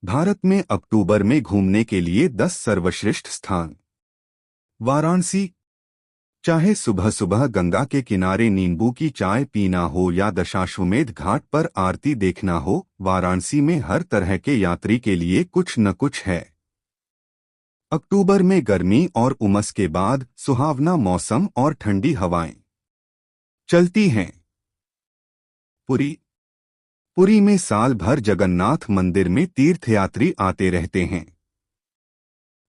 भारत में अक्टूबर में घूमने के लिए 10 सर्वश्रेष्ठ स्थान। वाराणसी। चाहे सुबह सुबह गंगा के किनारे नींबू की चाय पीना हो या दशाश्वमेध घाट पर आरती देखना हो, वाराणसी में हर तरह के यात्री के लिए कुछ न कुछ है। अक्टूबर में गर्मी और उमस के बाद सुहावना मौसम और ठंडी हवाएं चलती हैं। पुरी। पुरी में साल भर जगन्नाथ मंदिर में तीर्थयात्री आते रहते हैं।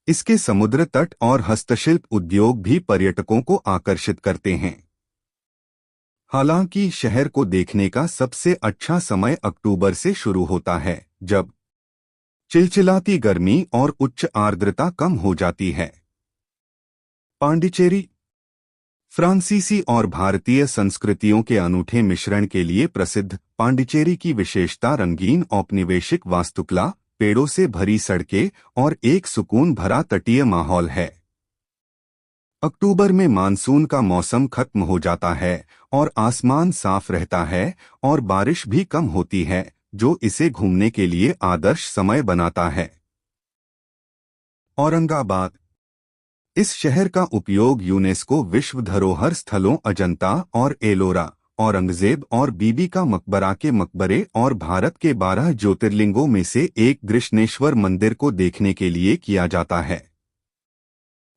इसके समुद्र तट और हस्तशिल्प उद्योग भी पर्यटकों को आकर्षित करते हैं। हालांकि शहर को देखने का सबसे अच्छा समय अक्टूबर से शुरू होता है, जब चिलचिलाती गर्मी और उच्च आर्द्रता कम हो जाती है। पांडिचेरी। फ्रांसीसी और भारतीय संस्कृतियों के अनूठे मिश्रण के लिए प्रसिद्ध पांडिचेरी की विशेषता रंगीन औपनिवेशिक वास्तुकला, पेड़ों से भरी सड़कें और एक सुकून भरा तटीय माहौल है। अक्टूबर में मानसून का मौसम खत्म हो जाता है और आसमान साफ रहता है और बारिश भी कम होती है, जो इसे घूमने के लिए आदर्श समय बनाता है। औरंगाबाद। इस शहर का उपयोग यूनेस्को विश्व धरोहर स्थलों अजंता और एलोरा, औरंगजेब और बीबी का मकबरा के मकबरे और भारत के 12 ज्योतिर्लिंगों में से एक गृष्णेश्वर मंदिर को देखने के लिए किया जाता है।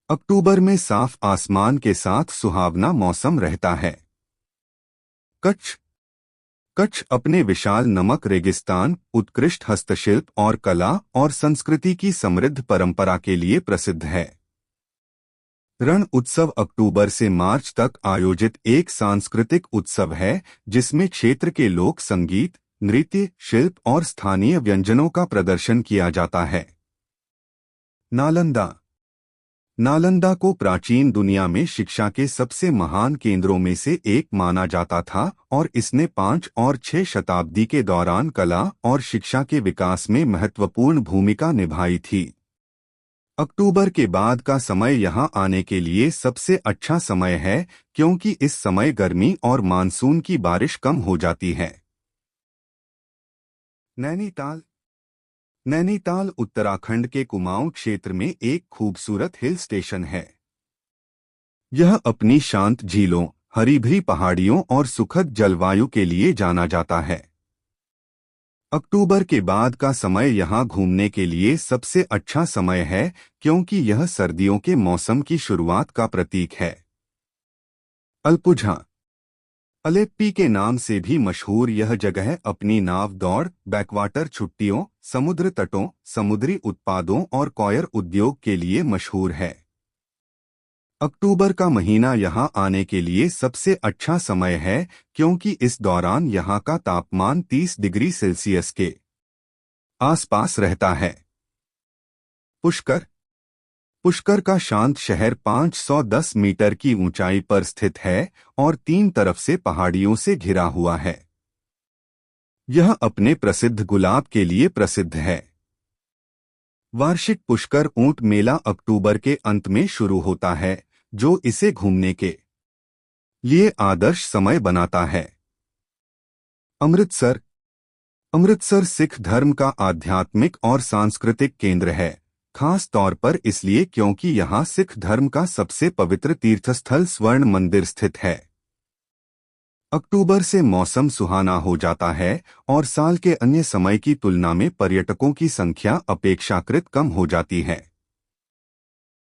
अक्टूबर में साफ आसमान के साथ सुहावना मौसम रहता है। कच्छ। कच्छ अपने विशाल नमक रेगिस्तान, उत्कृष्ट हस्तशिल्प और कला और संस्कृति की समृद्ध परंपरा के लिए प्रसिद्ध है। रण उत्सव अक्टूबर से मार्च तक आयोजित एक सांस्कृतिक उत्सव है, जिसमें क्षेत्र के लोक संगीत, नृत्य, शिल्प और स्थानीय व्यंजनों का प्रदर्शन किया जाता है। नालंदा। नालंदा को प्राचीन दुनिया में शिक्षा के सबसे महान केंद्रों में से एक माना जाता था और इसने 5 और 6 शताब्दी के दौरान कला और शिक्षा के विकास में महत्वपूर्ण भूमिका निभाई थी। अक्टूबर के बाद का समय यहां आने के लिए सबसे अच्छा समय है, क्योंकि इस समय गर्मी और मानसून की बारिश कम हो जाती है। नैनीताल। नैनीताल उत्तराखंड के कुमाऊं क्षेत्र में एक खूबसूरत हिल स्टेशन है। यह अपनी शांत झीलों, हरी भरी पहाड़ियों और सुखद जलवायु के लिए जाना जाता है। अक्टूबर के बाद का समय यहां घूमने के लिए सबसे अच्छा समय है, क्योंकि यह सर्दियों के मौसम की शुरुआत का प्रतीक है। अल्पुझा। अलेप्पी के नाम से भी मशहूर यह जगह अपनी नाव दौड़, बैकवाटर छुट्टियों, समुद्र तटों, समुद्री उत्पादों और कॉयर उद्योग के लिए मशहूर है। अक्टूबर का महीना यहां आने के लिए सबसे अच्छा समय है, क्योंकि इस दौरान यहां का तापमान 30 डिग्री सेल्सियस के आसपास रहता है। पुष्कर। पुष्कर का शांत शहर 510 मीटर की ऊंचाई पर स्थित है और 3 तरफ से पहाड़ियों से घिरा हुआ है। यह अपने प्रसिद्ध गुलाब के लिए प्रसिद्ध है। वार्षिक पुष्कर ऊंट मेला अक्टूबर के अंत में शुरू होता है, जो इसे घूमने के लिए आदर्श समय बनाता है। अमृतसर। अमृतसर सिख धर्म का आध्यात्मिक और सांस्कृतिक केंद्र है, खास तौर पर इसलिए क्योंकि यहां सिख धर्म का सबसे पवित्र तीर्थस्थल स्वर्ण मंदिर स्थित है। अक्टूबर से मौसम सुहाना हो जाता है और साल के अन्य समय की तुलना में पर्यटकों की संख्या अपेक्षाकृत कम हो जाती है।